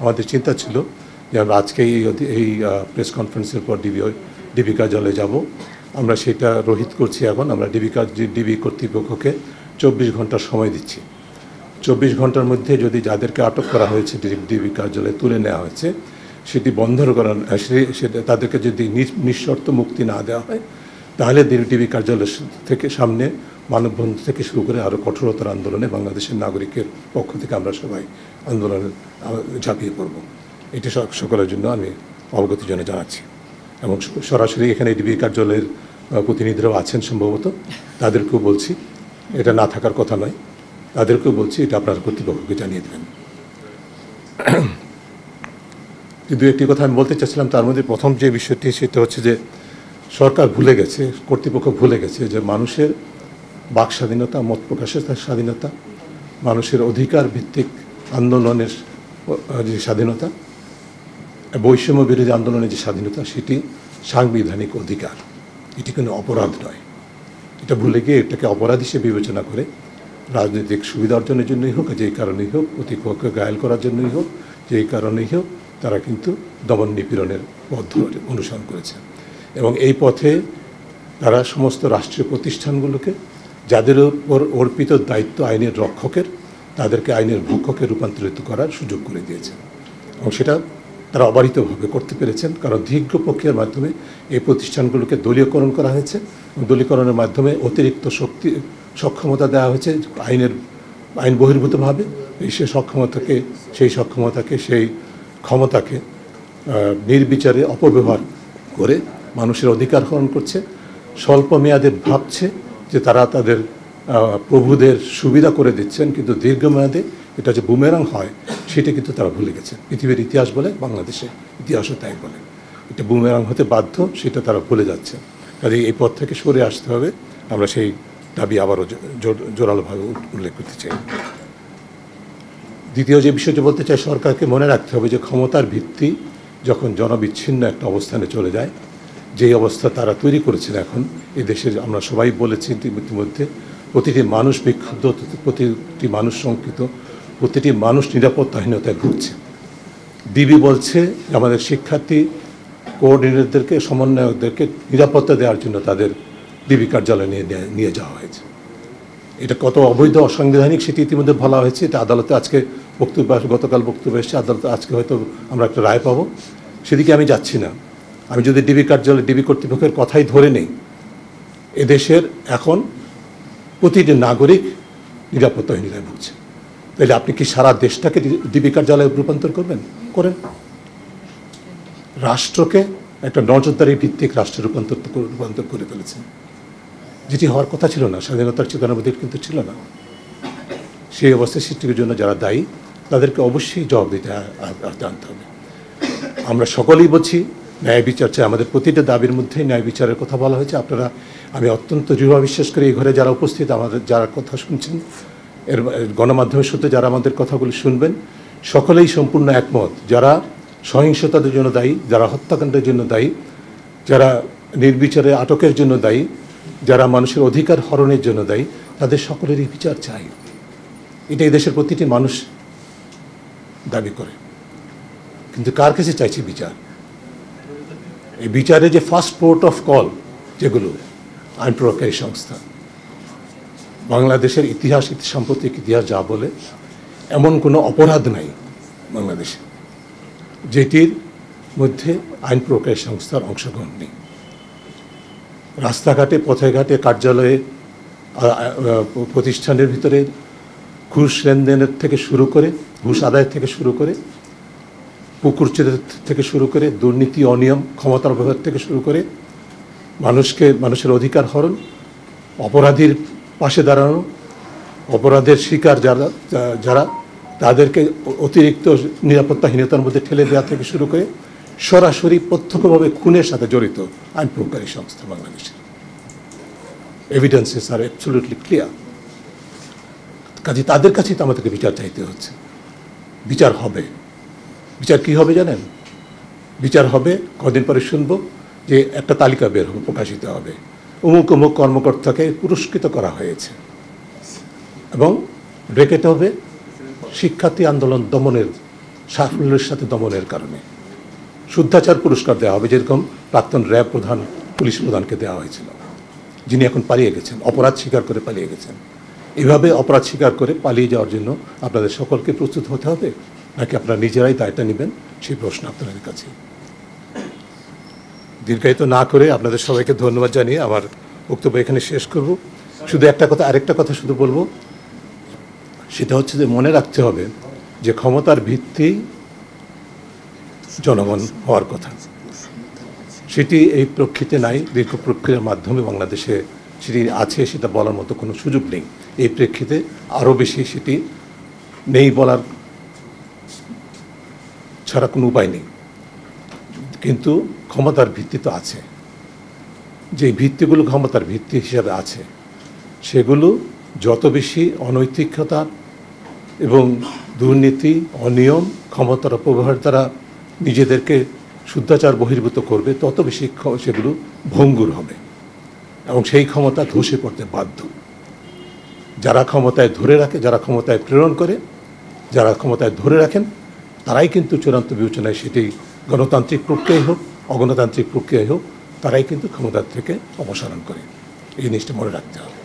আমাদের চিন্তা ছিল যে আমরা আজকে এই প্রেস কনফারেন্সের পর ডিবি কার্যালয়ে যাব। আমরা সেটা রোহিত করছি। এখন আমরা ডিবি কর্তৃপক্ষকে 24 ঘন্টার সময় দিচ্ছি। 24 ঘন্টার মধ্যে যদি যাদেরকে আটক করা হয়েছে ডিবি কার্যালয়ে তুলে নেওয়া হয়েছে সেটি বন্ধ করা, সেটা তাদেরকে যদি নিঃশর্ত মুক্তি না দেওয়া হয় তাহলে ডিবি কার্যালয় থেকে সামনে মানববন্ধন থেকে শুরু করে আরও কঠোরতর আন্দোলনে বাংলাদেশের নাগরিকের পক্ষ থেকে আমরা সবাই আন্দোলনে ঝাঁপিয়ে পড়ব। এটি সকলের জন্য আমি অবগতির জন্য জানাচ্ছি। এবং সরাসরি এখানে ডিবি কার্যালয়ের প্রতিনিধিরাও আছেন সম্ভবত, তাদেরকেও বলছি এটা না থাকার কথা নয়, তাদেরকেও বলছি এটা আপনার কর্তৃপক্ষকে জানিয়ে দেবেন। কিন্তু একটি কথা আমি বলতে চাচ্ছিলাম, তার মধ্যে প্রথম যে বিষয়টি সেটা হচ্ছে যে সরকার ভুলে গেছে, কর্তৃপক্ষ ভুলে গেছে যে মানুষের বাক স্বাধীনতা, মত প্রকাশের স্বাধীনতা, মানুষের অধিকার ভিত্তিক আন্দোলনের যে স্বাধীনতা, বৈষম্য বিরোধী আন্দোলনের যে স্বাধীনতা, সেটি সাংবিধানিক অধিকার, এটি কোনো অপরাধ নয়। এটা ভুলে গিয়ে এটাকে অপরাধ হিসেবে বিবেচনা করে রাজনৈতিক সুবিধা অর্জনের জন্যই হোক, যেই কারণেই হোক, প্রতিপক্ষকে ঘায়েল করার জন্যই হোক, যেই কারণেই হোক, তারা কিন্তু দমন নিপীড়নের পথ অনুসরণ করেছে। এবং এই পথে তারা সমস্ত রাষ্ট্রীয় প্রতিষ্ঠানগুলোকে, যাদের উপর অর্পিত দায়িত্ব আইনের রক্ষকের, তাদেরকে আইনের ভক্ষকে রূপান্তরিত করার সুযোগ করে দিয়েছে। এবং সেটা তারা অবারিতভাবে করতে পেরেছেন, কারণ দীর্ঘ প্রক্রিয়ার মাধ্যমে এই প্রতিষ্ঠানগুলোকে দলীয়করণ করা হয়েছে। দলীয়করণের মাধ্যমে অতিরিক্ত সক্ষমতা দেওয়া হয়েছে আইন বহির্ভূতভাবে। সেই সক্ষমতাকে সেই ক্ষমতাকে নির্বিচারে অপব্যবহার করে মানুষের অধিকার হরণ করছে। স্বল্প মেয়াদে ভাবছে যে তারা তাদের প্রভুদের সুবিধা করে দিচ্ছেন, কিন্তু দীর্ঘমেয়াদে এটা যে বুমেরাং হয় সেটা কিন্তু তারা ভুলে গেছে। পৃথিবীর ইতিহাস বলে, বাংলাদেশের ইতিহাসও তাই বলে, এটা বুমেরাং হতে বাধ্য, সেটা তারা ভুলে যাচ্ছে। কাজে এই পথ থেকে সরে আসতে হবে। আমরা সেই দাবি আবারও জোরালোভাবে উল্লেখ করতে চাই। দ্বিতীয় যে বিষয়টি বলতে চাই, সরকারকে মনে রাখতে হবে যে ক্ষমতার ভিত্তি যখন জনবিচ্ছিন্ন একটা অবস্থানে চলে যায়, যেই অবস্থা তারা তৈরি করেছেন এখন এই দেশের, আমরা সবাই বলেছি ইতিমধ্যে, প্রতিটি মানুষ বিক্ষুব্ধ, প্রতিটি মানুষ শঙ্কিত, প্রতিটি মানুষ নিরাপত্তাহীনতায় ভুগছে। ডিবি বলছে আমাদের শিক্ষার্থী কোঅর্ডিনেটরদেরকে, সমন্বয়কদেরকে নিরাপত্তা দেওয়ার জন্য তাদের ডিবি কার্যালয়ে নিয়ে যাওয়া হয়েছে। এটা কত অবৈধ, অসাংবিধানিক সেটি ইতিমধ্যে বলা হয়েছে। এটা আদালতে আজকে গতকাল বক্তব্য এসেছে, আদালতে আজকে হয়তো আমরা একটা রায় পাবো। সেদিকে আমি যাচ্ছি না। আমি যদি ডিবি কার্যালয়, ডিবি কর্তৃপক্ষের কথাই ধরে নেই, এদেশের এখন প্রতিটি নাগরিক নিরাপত্তাহীনতায় ভুগছে। তাহলে আপনি কি সারা দেশটাকে ডিবি কার্যালয়ে রূপান্তর করবেন? করেন। রাষ্ট্রকে একটা নজরদারি ভিত্তিক রাষ্ট্রে রূপান্তর করে ফেলেছেন, যেটি হওয়ার কথা ছিল না। স্বাধীনতার চেতনার মধ্যে কিন্তু ছিল না। সেই অবস্থা সৃষ্টির জন্য যারা দায়ী তাদেরকে অবশ্যই জবাবদিহিতে আনতে হবে। আমরা সকলেই বলছি ন্যায় বিচার চাই। আমাদের প্রতিটা দাবির মধ্যে ন্যায় বিচারের কথা বলা হয়েছে। আপনারা, আমি অত্যন্ত দৃঢ় বিশ্বাস করি, এই ঘরে যারা উপস্থিত, আমাদের যারা কথা শুনছেন, এর গণমাধ্যমের সূত্রে যারা আমাদের কথাগুলি শুনবেন, সকলেই সম্পূর্ণ একমত। যারা সহিংসতার জন্য দায়ী, যারা হত্যাকাণ্ডের জন্য দায়ী, যারা নির্বিচারে আটকের জন্য দায়ী, যারা মানুষের অধিকার হরণের জন্য দায়ী, তাদের সকলেরই বিচার চাই। এটা এই দেশের প্রতিটি মানুষ দাবি করে। কিন্তু কার কাছে চাইছে বিচার? এই বিচারে যে ফার্স্ট পোর্ট অফ কল, যেগুলো আইন প্রয়োগকারী সংস্থা, বাংলাদেশের ইতিহাস, সাম্প্রতিক ইতিহাস যা বলে, এমন কোনো অপরাধ নাই বাংলাদেশে যেটির মধ্যে আইন প্রয়োগকারী সংস্থার অংশগ্রহণ নেই। রাস্তাঘাটে, পথে ঘাটে, কার্যালয়ে, প্রতিষ্ঠানের ভিতরে ঘুষ লেনদেনের থেকে শুরু করে, ঘুষ আদায় থেকে শুরু করে, পুকুরচুরি থেকে শুরু করে, দুর্নীতি, অনিয়ম, ক্ষমতার ব্যবহার থেকে শুরু করে, মানুষের অধিকার হরণ, অপরাধীর পাশে দাঁড়ানো, অপরাধের শিকার যারা তাদেরকে অতিরিক্ত নিরাপত্তাহীনতার মধ্যে ঠেলে দেওয়া থেকে শুরু করে সরাসরি প্রত্যক্ষভাবে খুনের সাথে জড়িত আইন প্রয়োগকারী সংস্থা বাংলাদেশের। এভিডেন্সেস আর অ্যাবসলিউটলি ক্লিয়ার। কাজে তাদের কাছেই তো আমাদেরকে বিচার চাইতে হচ্ছে। বিচার হবে। বিচার কি হবে জানেন? বিচার হবে, কদিন পরে শুনব যে একটা তালিকা বের হবে, প্রকাশিত হবে, অমুক অমুক কর্মকর্তাকে পুরস্কৃত করা হয়েছে, এবং ব্রেকেট হবে শিক্ষার্থী আন্দোলন দমনের সাফল্যের সাথে দমনের কারণে শুদ্ধাচার পুরস্কার দেওয়া হবে, যেরকম প্রাক্তন র্যাব প্রধান, পুলিশ প্রধানকে দেওয়া হয়েছিল, যিনি এখন পালিয়ে গেছেন, অপরাধ স্বীকার করে পালিয়ে গেছেন। এভাবে অপরাধ স্বীকার করে পালিয়ে যাওয়ার জন্য আপনাদের সকলকে প্রস্তুত হতে হবে, নাকি আপনারা নিজেরাই দায়টা নেবেন, সেই প্রশ্ন আপনাদের কাছে। দীর্ঘায়িত না করে আপনাদের সবাইকে ধন্যবাদ জানিয়ে আমার বক্তব্য এখানে শেষ করব। শুধু আরেকটা কথা শুধু বলবো, সেটা হচ্ছে যে মনে রাখতে হবে যে ক্ষমতার ভিত্তি জনগণ হওয়ার কথা, সেটি এই প্রেক্ষিতে নাই। দীর্ঘ প্রক্রিয়ার মাধ্যমে বাংলাদেশে সেটি আছে, সেটা বলার মতো কোনো সুযোগ নেই। এই প্রেক্ষিতে আরও বেশি সেটি নেই বলার ছাড়া কোনো উপায় নেই। কিন্তু ক্ষমতার ভিত্তি তো আছে, যে ভিত্তিগুলো ক্ষমতার ভিত্তি হিসাবে আছে, সেগুলো যত বেশি অনৈতিকতা এবং দুর্নীতি, অনিয়ম, ক্ষমতার অপব্যবহার দ্বারা নিজেদেরকে শুদ্ধাচার বহির্ভূত করবে, তত বেশি সেগুলো ভঙ্গুর হবে এবং সেই ক্ষমতা ধসে পড়তে বাধ্য। যারা ক্ষমতায় ধরে রাখে, যারা ক্ষমতায় প্রেরণ করে, যারা ক্ষমতায় ধরে রাখেন, তারাই কিন্তু চূড়ান্ত বিবেচনায়, সেটি গণতান্ত্রিক প্রক্রিয়াই হোক, অগণতান্ত্রিক প্রক্রিয়াই হোক, তারাই কিন্তু ক্ষমতার থেকে অপসারণ করে। এই জিনিসটা মনে রাখতে হবে।